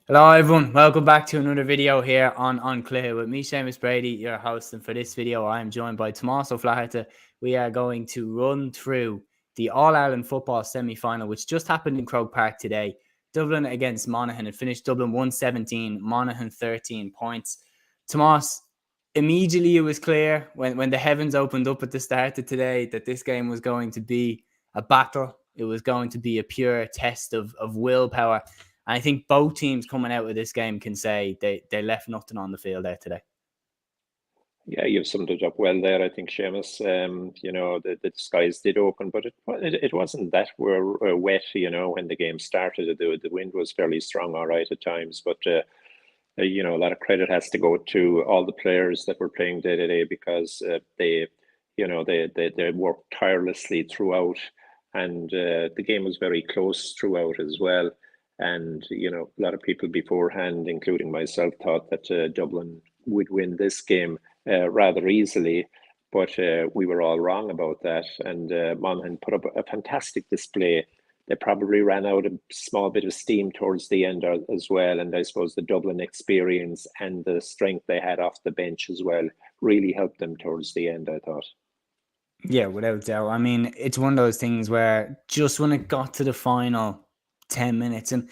Hello everyone, welcome back to another video here on Cluiche with me, Seamus Brady, your host, and for this video I am joined by Tomás Flahartha. We are going to run through the All-Ireland football semi-final which just happened in Croke Park today. Dublin against Monaghan. It finished Dublin 117, Monaghan 13 points. Tomás, immediately it was clear when the heavens opened up at the start of today that this game was going to be a battle. It was going to be a pure test of willpower. And I think both teams coming out of this game can say they left nothing on the field there today. Yeah, you've summed it up well there, I think, Seamus. The skies did open, but it wasn't that wet, when the game started. The wind was fairly strong, all right, at times. But, a lot of credit has to go to all the players that were playing day to day because they worked tirelessly throughout. And the game was very close throughout as well. And, a lot of people beforehand, including myself, thought that Dublin would win this game rather easily, but we were all wrong about that. And Monaghan put up a fantastic display. They probably ran out a small bit of steam towards the end as well. And I suppose the Dublin experience and the strength they had off the bench as well really helped them towards the end, I thought. Yeah, without doubt. I mean, it's one of those things where just when it got to the final 10 minutes, and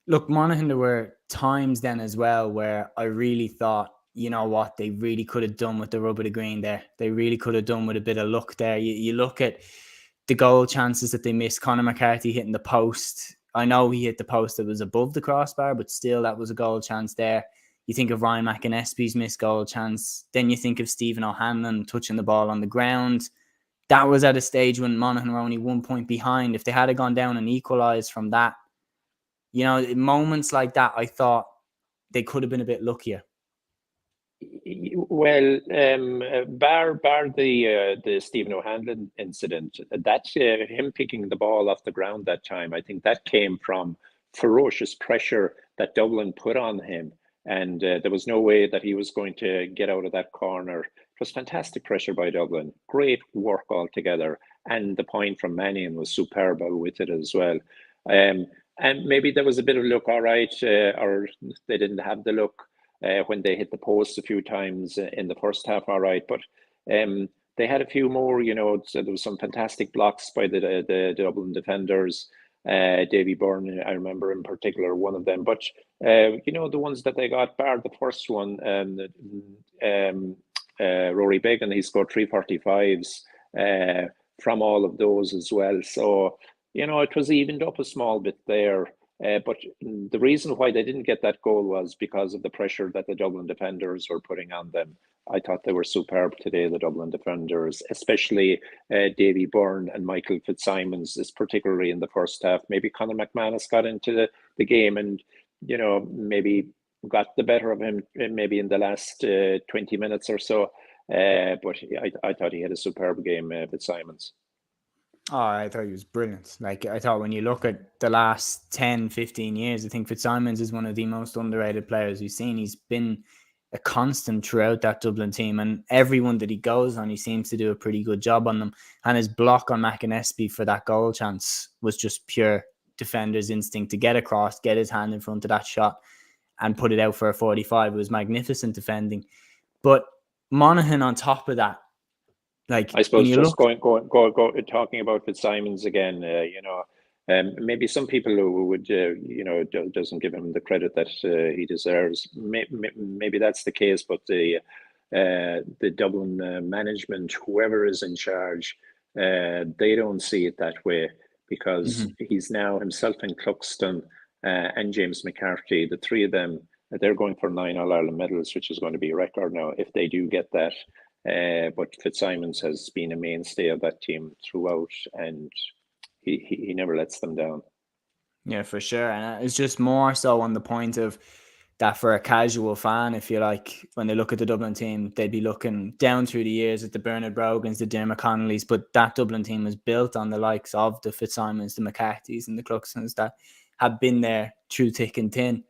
look, Monaghan, there were times then as well where I really thought, you know what, they really could have done with the rub of the green there. They really could have done with a bit of luck there. You look at the goal chances that they missed. Conor McCarthy hitting the post. I know he hit the post that was above the crossbar, but still that was a goal chance there. You think of Ryan McInnesby's missed goal chance. Then you think of Stephen O'Hanlon touching the ball on the ground. That was at a stage when Monaghan were only 1 point behind. If they had gone down and equalised from that, moments like that, I thought they could have been a bit luckier. Well, bar the Stephen O'Hanlon incident, that him picking the ball off the ground that time, I think that came from ferocious pressure that Dublin put on him, and there was no way that he was going to get out of that corner. It was fantastic pressure by Dublin, great work altogether, and the point from Mannion was superb with it as well. And maybe there was a bit of luck, all right, or they didn't have the luck when they hit the post a few times in the first half, all right. But they had a few more, so there was some fantastic blocks by the Dublin defenders. Davy Byrne, I remember in particular, one of them. But, the ones that they got, bar the first one, Rory Beggan, he scored 345s from all of those as well. So, it was evened up a small bit there. But the reason why they didn't get that goal was because of the pressure that the Dublin defenders were putting on them. I thought they were superb today, the Dublin defenders, especially Davy Byrne and Michael Fitzsimons, particularly in the first half. Maybe Conor McManus got into the game and, maybe got the better of him maybe in the last 20 minutes or so. But I thought he had a superb game, Fitzsimons. Oh, I thought he was brilliant. Like, I thought when you look at the last 10, 15 years, I think Fitzsimons is one of the most underrated players we've seen. He's been a constant throughout that Dublin team, and everyone that he goes on, he seems to do a pretty good job on them. And his block on McInnesby for that goal chance was just pure defender's instinct to get across, get his hand in front of that shot and put it out for a 45. It was magnificent defending. But Monaghan on top of that, like, I suppose just going talking about Fitzsimons again, maybe some people who would, doesn't give him the credit that he deserves. Maybe that's the case, but the Dublin management, whoever is in charge, they don't see it that way because he's now himself and Cluxton and James McCaffrey, the three of them, they're going for 9 All-Ireland medals, which is going to be a record now if they do get that. But Fitzsimons has been a mainstay of that team throughout, and he never lets them down. Yeah, for sure. And it's just more so on the point of that for a casual fan, if you like, when they look at the Dublin team, they'd be looking down through the years at the Bernard Brogans, the Dermot Connollys, but that Dublin team was built on the likes of the Fitzsimons, the McCarthys and the Cluxtons that have been there through thick and thin.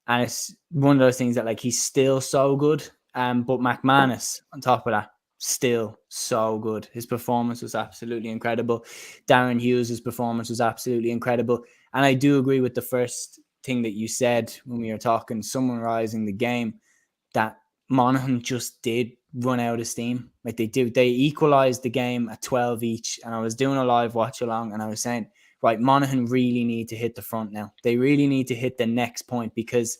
And it's one of those things that, like, he's still so good. But McManus, on top of that, still so good. His performance was absolutely incredible. Darren Hughes' performance was absolutely incredible. And I do agree with the first thing that you said when we were talking, summarizing the game, that Monaghan just did run out of steam. Like they equalized the game at 12 each. And I was doing a live watch along and I was saying, right, Monaghan really need to hit the front now. They really need to hit the next point, because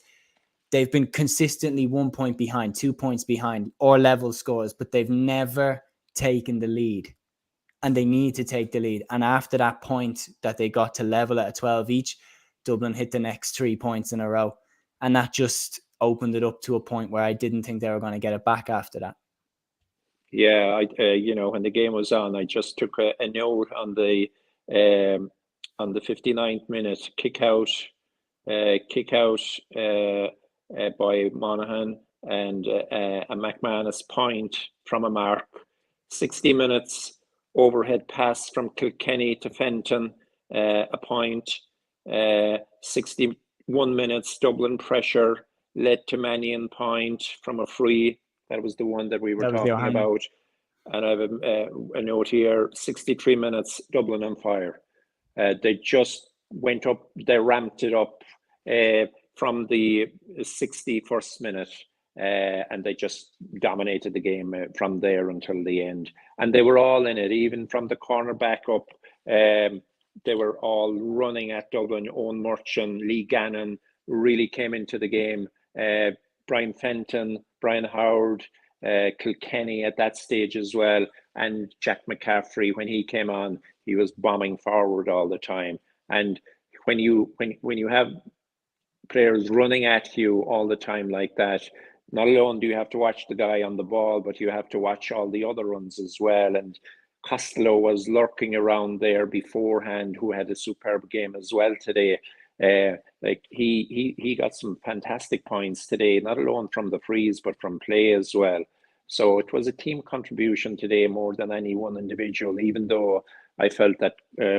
they've been consistently 1 point behind, 2 points behind, or level scores, but they've never taken the lead. And they need to take the lead. And after that point that they got to level at a 12 each, Dublin hit the next 3 points in a row. And that just opened it up to a point where I didn't think they were going to get it back after that. Yeah, when the game was on, I just took a note on the 59th minute kick out by Monaghan, and a McManus point from a mark. 60 minutes overhead pass from Kilkenny to Fenton, a point. 61 minutes Dublin pressure led to Mannion point from a free. That was the one that we were talking about. And I have a note here, 63 minutes, Dublin on fire. They just went up, they ramped it up from the 61st minute, and they just dominated the game from there until the end. And they were all in it, even from the corner back up. They were all running at Dublin. Owen Murchan, Lee Gannon really came into the game. Brian Fenton, Brian Howard, Kilkenny at that stage as well, and Jack McCaffrey, when he came on, he was bombing forward all the time. And when you have players running at you all the time like that, not alone do you have to watch the guy on the ball, but you have to watch all the other runs as well. And Costello was lurking around there beforehand, who had a superb game as well today. Like he got some fantastic points today, not alone from the frees, but from play as well. So it was a team contribution today more than any one individual, even though I felt that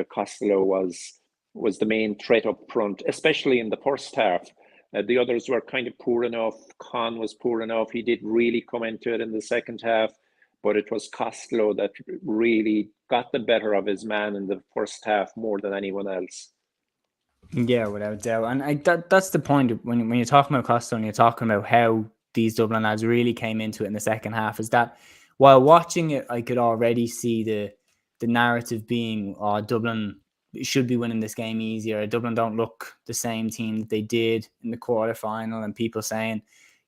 Costello was the main threat up front, especially in the first half. The others were kind of poor enough. Con was poor enough. He did really come into it in the second half, but it was Costello that really got the better of his man in the first half more than anyone else. Yeah, without doubt. And that's the point when you're talking about Costello and you're talking about how these Dublin lads really came into it in the second half, is that while watching it, I could already see the narrative being, oh, Dublin should be winning this game easier. Dublin don't look the same team that they did in the quarterfinal, and people saying,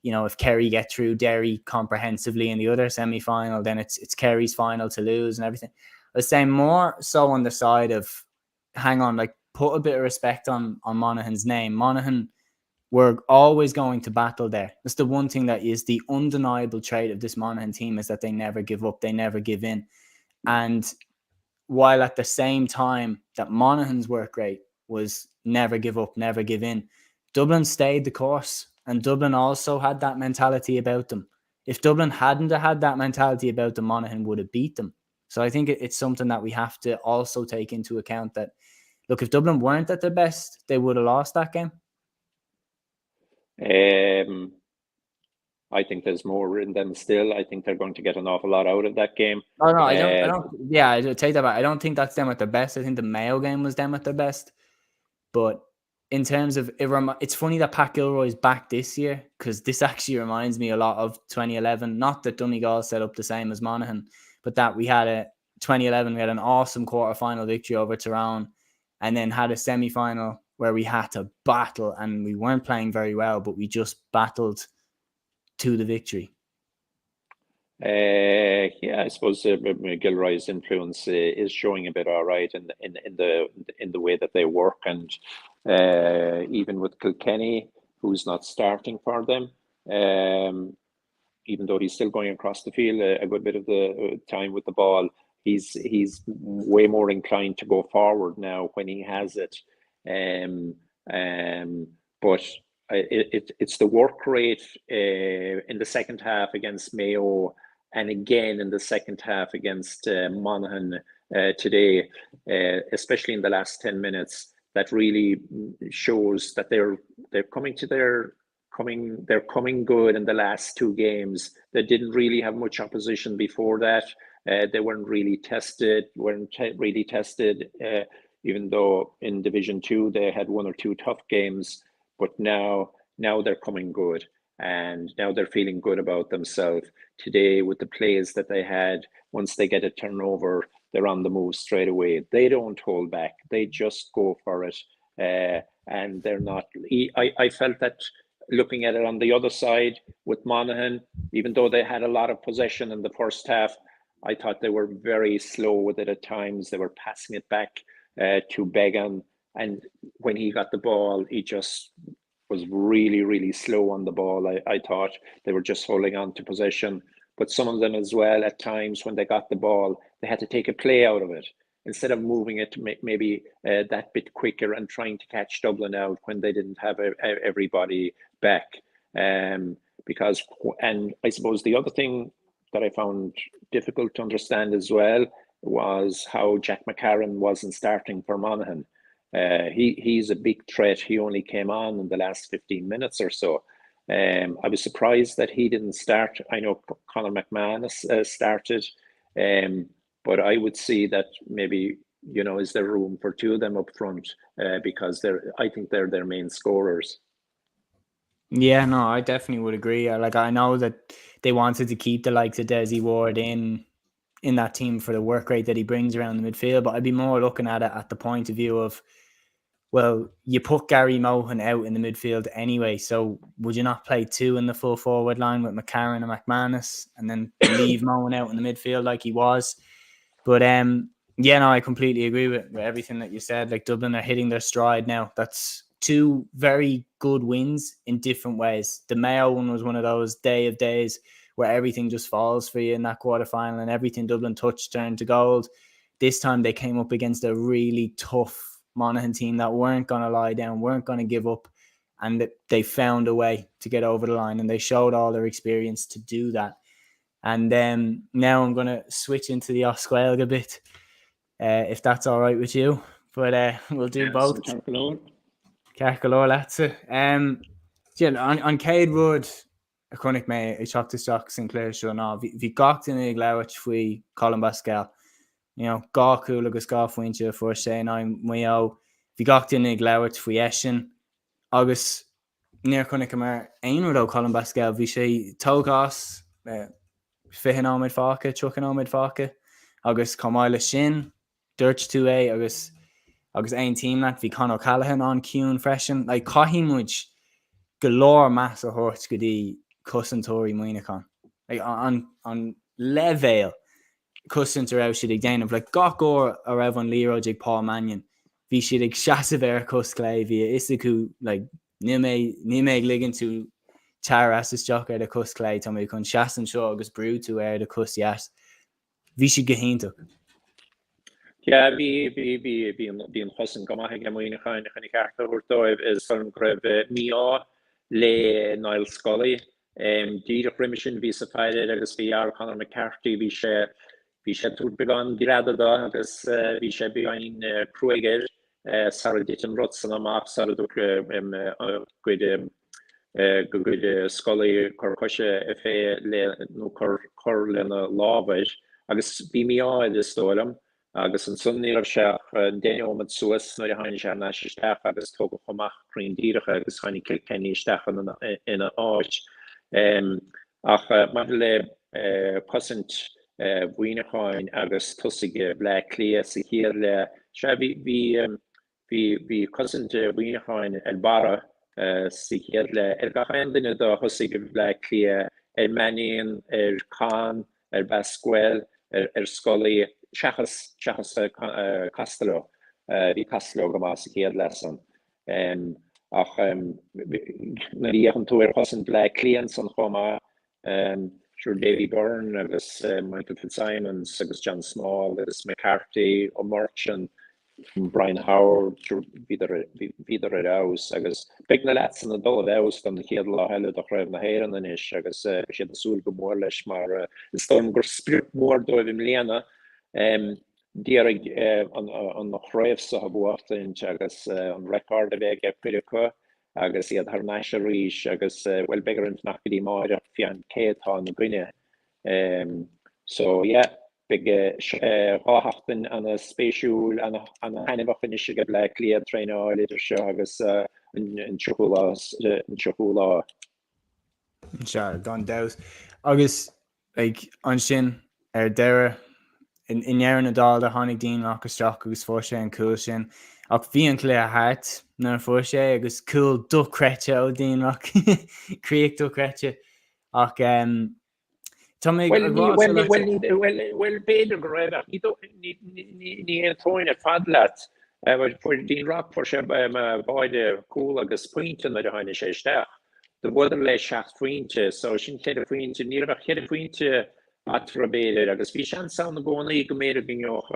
if Kerry get through Derry comprehensively in the other semi-final, then it's Kerry's final to lose and everything. I was saying more so on the side of, hang on, like, put a bit of respect on Monaghan's name. Monaghan were always going to battle there. That's the one thing that is the undeniable trait of this Monaghan team, is that they never give up, they never give in. And while at the same time that Monaghan's work rate was never give up, never give in, Dublin stayed the course, and Dublin also had that mentality about them. If Dublin hadn't had that mentality about them, Monaghan would have beat them. So I think it's something that we have to also take into account, that, look, if Dublin weren't at their best, they would have lost that game. I think there's more in them still. I think they're going to get an awful lot out of that game. Oh, no, I don't. Yeah, I take that back. I don't think that's them at their best. I think the Mayo game was them at their best. But in terms of, it's funny that Pat Gilroy's back this year, because this actually reminds me a lot of 2011. Not that Donegal set up the same as Monaghan, but that we had 2011, we had an awesome quarterfinal victory over Tyrone, and then had a semi-final where we had to battle, and we weren't playing very well, but we just battled to the victory. I suppose Gilroy's influence is showing a bit all right in the way that they work, and even with Kilkenny, who's not starting for them, even though he's still going across the field a good bit of the time with the ball, he's way more inclined to go forward now when he has it. But it's the work rate in the second half against Mayo, and again in the second half against Monaghan today, especially in the last 10 minutes, that really shows that they're coming good in the last two games. They didn't really have much opposition before that. They weren't really tested, even though in Division 2 they had one or two tough games. but now they're coming good, and now they're feeling good about themselves. Today, with the plays that they had, once they get a turnover, they're on the move straight away. They don't hold back. They just go for it. And they're not. I felt that looking at it on the other side with Monaghan, even though they had a lot of possession in the first half, I thought they were very slow with it at times. They were passing it back to Beggan, and when he got the ball, he just was really, really slow on the ball. I thought they were just holding on to possession. But some of them as well, at times when they got the ball, they had to take a play out of it instead of moving it to make maybe that bit quicker and trying to catch Dublin out when they didn't have everybody back. Because, and I suppose the other thing that I found difficult to understand as well was how Jack McCarron wasn't starting for Monaghan. He's a big threat. He only came on in the last 15 minutes or so. I was surprised that he didn't start. I know Conor McManus started, but I would see that maybe, is there room for two of them up front because I think they're their main scorers. Yeah, no, I definitely would agree. Like, I know that they wanted to keep the likes of Desi Ward in that team for the work rate that he brings around the midfield, but I'd be more looking at it at the point of view of, well, you put Gary Mohan out in the midfield anyway, so would you not play two in the full forward line with McCarron and McManus and then leave Mohan out in the midfield like he was? But yeah, no, I completely agree with everything that you said. Like, Dublin are hitting their stride now. That's two very good wins in different ways. The Mayo one was one of those day of days where everything just falls for you in that quarterfinal and everything Dublin touched turned to gold. This time they came up against a really tough Monaghan team that weren't going to lie down, weren't going to give up, and they found a way to get over the line, and they showed all their experience to do that. And now I'm going to switch into the Osquelga bit, if that's all right with you. But we'll do both. Carcolor, that's it. On Cade Wood, a chronic may a shock to shock Sinclair show now. Vi gacht in a glawach fui Colin Pascal. Gá cool agus gá fointe for sé I'm muo. Vi gacht in a glawach fui Eshin. Agus near chronic mar ein Colin Pascal vi sé togas fihin ámid fáca, chuchan ámid fáca. Agus comáile sin, Dirch 2A agus ein team that vi Conor Callahan on Cune freshen. Like Cahimuj galore mass of horse goody Cussentori Muinacon. Like on level Cussenter out should again of like Gokor or Evan Lero jig Paul Mannion. Vi should Shasaver Cus Clay via Isiku like Nime Ligan to Charas's jocker the Cus Clay Tommy Kun Shasan Shaw agus brew to air the Cus Yas. Vi should get hinto. Ja, vi en hossen kom ik hem in gaan karten wordt door is van greve mia le Niall Scully die remission vi se feide agus vi Conor McCaffrey vi se tot began grade da agus vi se began Croke Sarah Ditton Rotsen am Sar good Scully Corcoche fe le no Corlena Lava agus vi mia de storm agus an sunní se déine met soas na hain se na steach agus tó chomach crin díirecha agus chanig kilkenní stechan ina áit. Ach mar le cosint buineáin agus tusigige ble clia sa hir le se vi cosint buineáin elbara sa hir le gachain duine do hosige ble clia Mannion Khan Basquel Scully Chachas Castello, die Castello gemaakt hier lessen. Ach, die hebben toen weer passend blij cliënts aan komen. Sure, Davy Byrne, agus Michael Fitzsimons, agus John Small, agus McCarthy, O'Murchan, Brian Howard, wieder eruit, agus big na laatste na dolle eruit dan de hele hele dag rijden naar heren en is, agus als je de zoel gemoorles, maar de storm gespierd moord door hem lenen. Dierig an nach raibh sa habuachta in agus an record a bheith epirica agus iad har naisha ríis agus well bigger in nachdí máire fian cétá na gine. So yeah, big ráhachtan an a spéisiúil an a hanimach in isise le clia treine áidir seo agus in chocolate. Sure, gone douse. Agus like an sin deire in éan adá a tháinig dín lechasteach agus fu sé an cool sin ach bhí an lé a hart nar fu sé agus cool docrete ó díonachríoch docrete ach tá mé well beidir go raibh ní antóin a fadlaat fu dín rock for se báide cool agus pointe na a haine sé steach. De bud lei 6 pointe, so sin chéad pointe ní a chéad pointe atrabéidir agus bhí sean saona gcónaí go méidir gneoch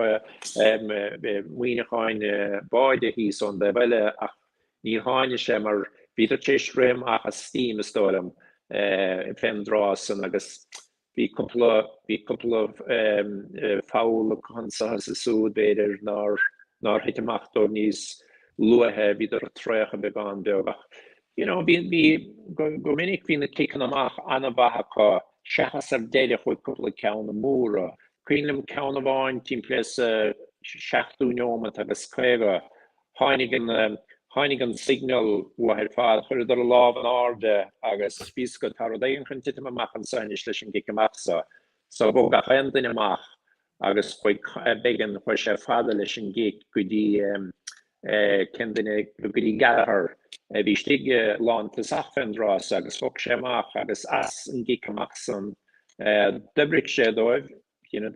muoineáin báide hí son de bheile ach ní háine sé mar bhí téisrim ach a Steam istólam femdrásan agus bhí couple fáil chusa sa súd beidir nar hitteachú níos luathe bhíidir a trécha beán beagach. You know, go minnig hín kicken amach anbacha sechas déide chuid couple ceanna móra. Cuilim ceanna bháin timpplaas 16 nómat agus chuige háinigan signal wahead fád chuir ar lá an áde agus spísco tar daon chun tiite amach an sanis leis an gicamachsa. So go ga chendin amach agus chuig began chu sé fada leis an gic go dtí kendinne go dtí gahar. Bhí stige lá tasachfendrás agus fo séach agus as an gicamach san debrig sé dóibh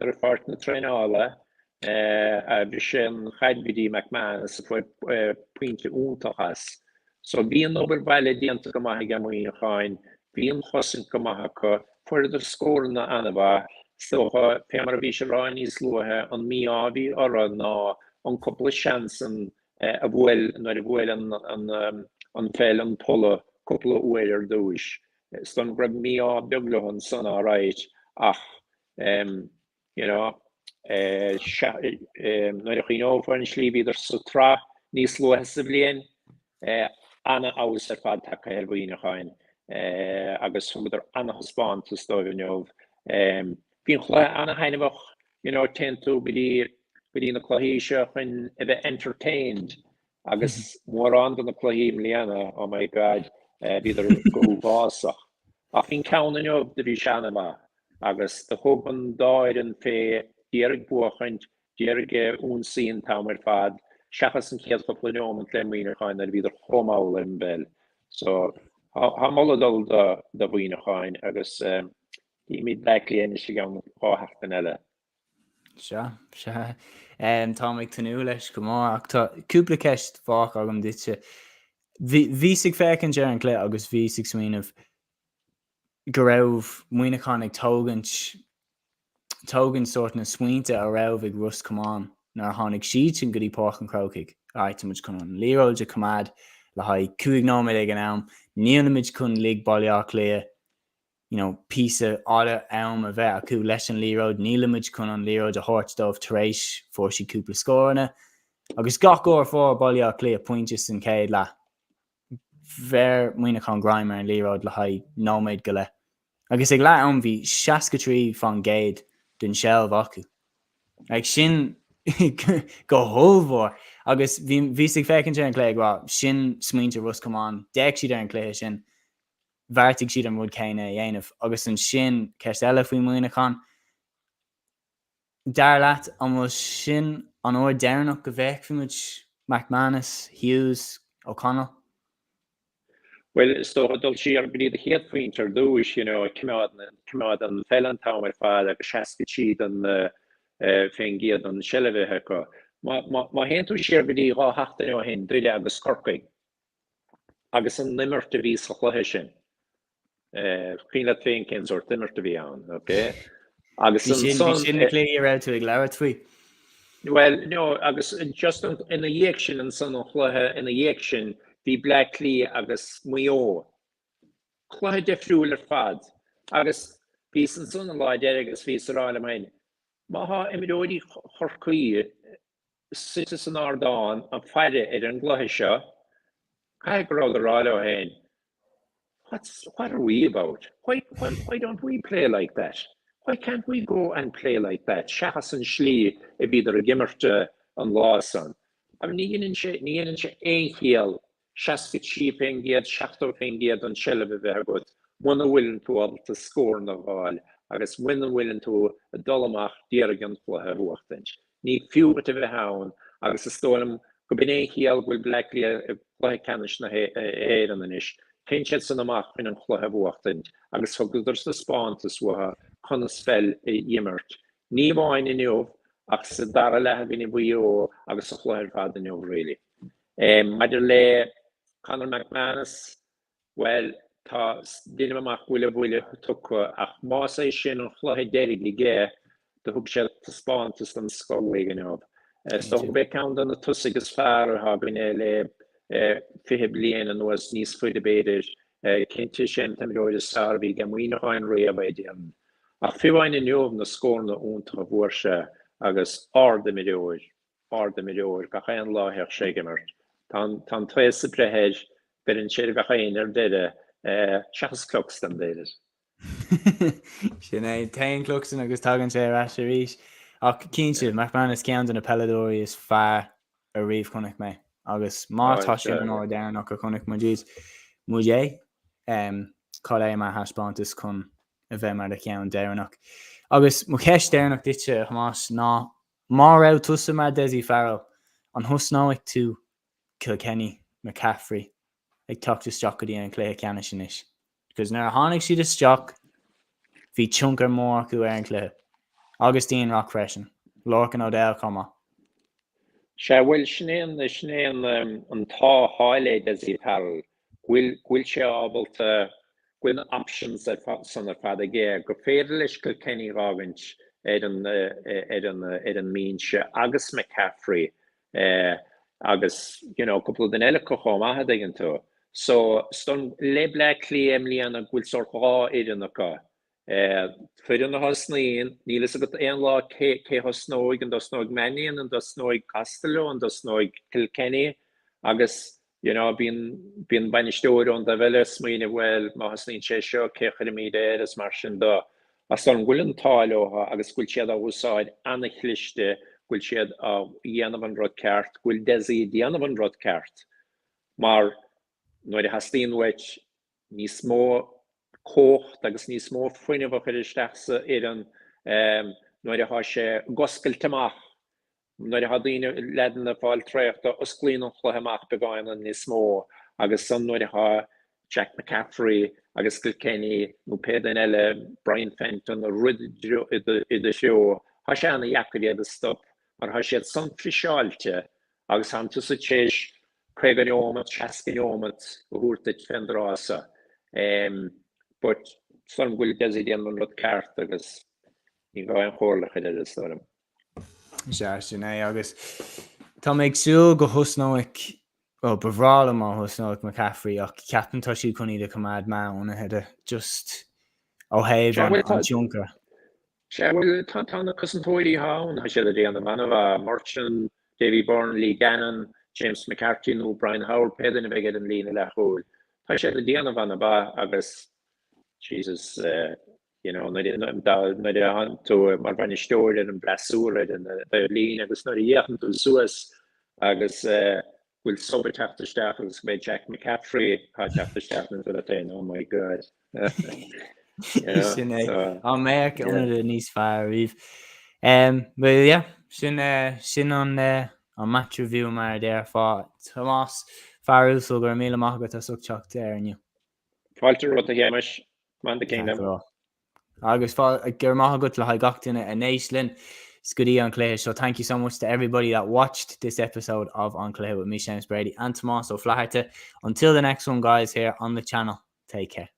ar fart na treinála a bhí sin chaidbidí McManus a fu puinte úntachas. So bí an ober bailile dianta go maithe gamoíáin, bí an chosin go maithe fuidir scór na anabha, stocha pe mar bhí se rá níos luathe an míábhí ar ná an couple seansan a bhfuil nar a bhfuil an fel an polle couple uer dois. Stan grab me buglohan son right ach you know no for sliebi er so tra nís lo heblien anna aus er fad tak helbuine chain agus fu er anna hospan to sto of bin anna heinebach tend to be na Cluiche when entertained. Agus mór an na chluhíim líana oh my god bíidir go básach. A fin ceanna neomh de bhí seanama agus de thuban dáir an fé díarag buchaint díarige únsíon tamar fad seachas an chéad go pluneom an lemíine chain ar bhíidir chomáil an bell. So ha molladul da bhuiine chain agus í mí beclíana si gan áthachtain eile. Se tá ag tanú leis go ach tá cúpla ceist fách agam dite. Bhí sig fécinn dear an clé agus bhí sig smaoinmh go raibh muoineáin ag tógann sort na smaointe a raibh ag rus cumán nar tháinig siad sin go dtí pách an crocaigh. Áitimuid chun an líróide cumad le haid 2 nóid ag an am, níonimiid chun lig bailíach lé písa áda am a bheith acu leis an líróid, nílamid chun an líróid a thuirtdómh taréis for si cúpla scóranna. Agus gach go fór bailíach lé a pointe san céad le bheir muoineán grimer an líróid le haid nóméid go le. Agus ag le an bhí 63 fan géad den seilh acu. Ag sin go thómhór agus bhí sig fécinn sé an clé go sin smaointe rus cumán, deag siad ar an cléthe sin, bharrtaigh siad an rud céine dhéanamh agus an sin ceist eile faoi muoineán. Dar leat an bhfuil sin an óir dearnach go bheith faoimuid McManus, Hughes, O'Connell? Well, so dul si ar bríd a héad pointer dúis, cumad an fellan tamar fad agus seaca siad an féin giad an sellbhethe go. Má henú si ar bríd rá heachtain ó hen duile agus scorcaig agus an nimmerte ví sa chluiche sin. Chríle féin cén sort nimmerte ví an, okay? Agus sin na clé ar tú ag leabhar faoi? Well, no, agus just in a dhéic sin an san an chluiche in a dhéic sin bhí blacklí agus muo. Chluiche defriúil ar fad. Agus bhí san son an láid agus bhí saráil am Maha imidóidí chorcaí site san ardán an feide ar an gluiche seo. Cai go rád a ráile ó hain. What are we about? Why don't we play like that? Why can't we go and play like that? Seachas an slí a bhíidir a gimmerte an lásan. Ní dhéanann sé éon chéal 60 pengéad 60 pengéad an sele bheit go muna bhfuiln tú alta scór na bháil agus muna bhfuiln tú a dolamach díargan chluthe bhuachtain. Ní fiúgat a bheith hán agus is tólam go bin é chéal bhfuil blacklí a chluthe canis na éan is. Pinsead san amach fin an chluthe bhuachtain agus thugur sa spántas watha chuna spell immert. Ní bháin in neomh ach sa dara lethe bhína buío agus sa chluthe fad in neomh réili. Maidir le Conor McManus, well, tá dine amach bhuile tucha ach más é sin an chluthe déirigh ligé de thug sé ta spántas an scoilí in neomh. So bheith count an na tusagus fear ha bhín le fihe blian an was níos fuide beidir cinnte sin tamróid is sarbí gamuoine háin réabhaidian. Ach fiúhain in neomh na scór na únta bhuairse agus arda midóir gacha an láthir sé gimmert. Tá trésa brehéid ber an séir gacha ar deide seachas clockstan déidir. Sin é tain clockstan agus tagann sé as a rís. Ach cínse McManus ceann an na peladóí is fear a riomh chunnach mé. Agus mátá sin an áir dearnach a chunnach muidís mué cá é mar haspáantas chun a bheith mar a ceann dearnach. Agus mu ceis dearnach ditse Tomás ná má rah tusa mar Desi Farrell an thusnáigh tú Kilkenny McCaffrey ag tucht isteachí an clé ceanna sin is. Because nar tháinig siad isteach hí tionkar mór acu ar an clé. Augustine rock freshen. Lorcan O'Dell comma. Se bhfuil snéan an tá háile Desi Farrell bhfuil sé ábalta bhfuil options san ar fad agé go féidir leis Kilkenny rágant an mínse agus McCaffrey agus couple den eile cochá maithe igen tú. So ston le blacklí líana bhfuil sorchá éidir acha. Fuidir na hosnaíon, nílas agat an lá cé hosnóig an dosnóig Mannion an dosnóig Castello an dosnóig Kilkenny agus bíon bainisteúir an da bheile smaoine bhfuil má hosnaín sé seo cé chuimíide as mar sin dó. As an bhfuil an táilótha agus bhfuil siad a úsáid anna chlichte bhfuil siad a dhéanamh an rud ceart, bhfuil Desi dhéanamh an rud ceart. Mar nuair a hastíon weit níos mó cócht agus níos mó foioine bh chuidir steachsa an nuair a há sé goscailteach, nuair a há daoine ledan na fáil tréachta osclíon an chlutheach begáin an níos mó agus san nuair a há Jack McCaffrey agus Kilkenny nó pédan eile Brian Fenton a rud idir seo há sé anna jacarí a stop mar há siad san frisáilte agus han tu sa téis chuig an ómat, 60 ómat go húrtaid fendrasa. But son bhfuil Desi déan an rud ceart agus ní bhá an chóirlach idir is dóm. Sin é agus tá méid siúil go thusnóic bhrála má thusnóic McCaffrey ach ceapantá siú chun iad cumad mána head just ó héh an tionkar. Se bhfuil tána cosantóirí hán a sé a déana manmh Martin, Davy Byrne, Lee Gannon, James McCarthy nó Brian Howard pédan a bheith an lína lethúil. Tá sé a déana bhana ba agus Jesus naidir tú mar bainisteúir an blasúir an lín agus nuair dhéachan tú suas agus bhfuil sober teachtarsteach agus mé Jack McCaffrey há teachtarsteach na bhfuil a oh my God. Sin é an méach an níos fear riomh. But sin an match review mar déir fá Tomás Farrell so gur míle mágat a sucteach ar aniu. Fáilte rud a dhéimeis man the kingdom. Agus gur mágat le gachtainna a néislinn Scudí on Cluiche. So thank you so much to everybody that watched this episode of On Cluiche with me, Seamus Brady and Tomás. So Flahartha. Until the next one, guys, here on the channel. Take care.